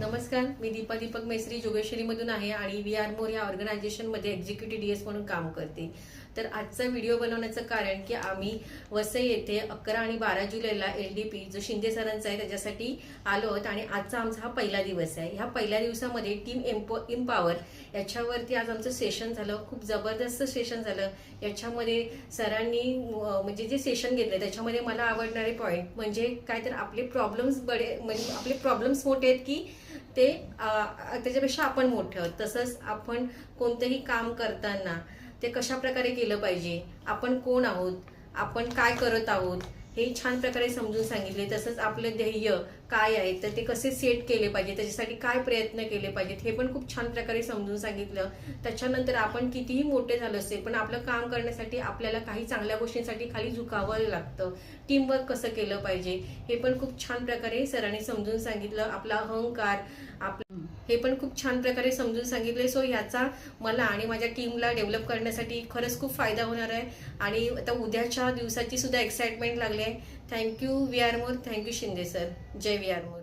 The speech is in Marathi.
नमस्कार, मी दीपक मेसरी जोगेश्वरीमधून आहे आणि वी आर मोर या ऑर्गनायझेशनमध्ये एक्झिक्युटिव्ह डीएस म्हणून काम करते. तर आजचा व्हिडिओ बनवण्याचं कारण की आम्ही वसई येथे 11 आणि 12 जुलैला LDP जो शिंदे सरांचा आहे त्याच्यासाठी आलो आहोत आणि आजचा आमचा हा पहिला दिवस आहे. ह्या पहिल्या दिवसामध्ये टीम एम्पॉवर याच्यावरती आज आमचं सेशन झालं. खूप जबरदस्त सेशन झालं. याच्यामध्ये सरांनी म्हणजे जे सेशन घेतलं त्याच्यामध्ये मला आवडणारे पॉईंट म्हणजे काय तर आपले प्रॉब्लेम्स म्हणजे आपले प्रॉब्लेम्स मोठे आहेत की ते त्याच्यापेक्षा आपण मोठे आहोत. तसंच आपण कोणतंही काम करताना ते कशा प्रकारे केलं पाहिजे, आपण कोण आहोत, आपण काय करत आहोत हे छान प्रकारे समजून सांगितले. तसंच आपलं ध्येय काय आहे तर ते कसे सेट केले पाहिजे, त्याच्यासाठी काय प्रयत्न केले पाहिजेत हे पण खूप छान प्रकारे समजून सांगितलं. त्याच्यानंतर आपण कितीही मोठे झालो असेल पण आपलं काम करण्यासाठी आपल्याला काही चांगल्या गोष्टींसाठी खाली झुकावं लागतं. टीमवर्क कसं केलं पाहिजे हे पण खूप छान प्रकारे सरांनी समजून सांगितलं. आपला अहंकार हे पण खूप छान प्रकारे समजून सांगितले. सो ह्याचा मला आणि माझ्या टीमला डेव्हलप करण्यासाठी खरंच खूप फायदा होणार आहे आणि आता उद्याच्या दिवसाची सुद्धा एक्साइटमेंट लागली आहे. Thank you V R More, thank you Shinde sir. जय वी आर मोर.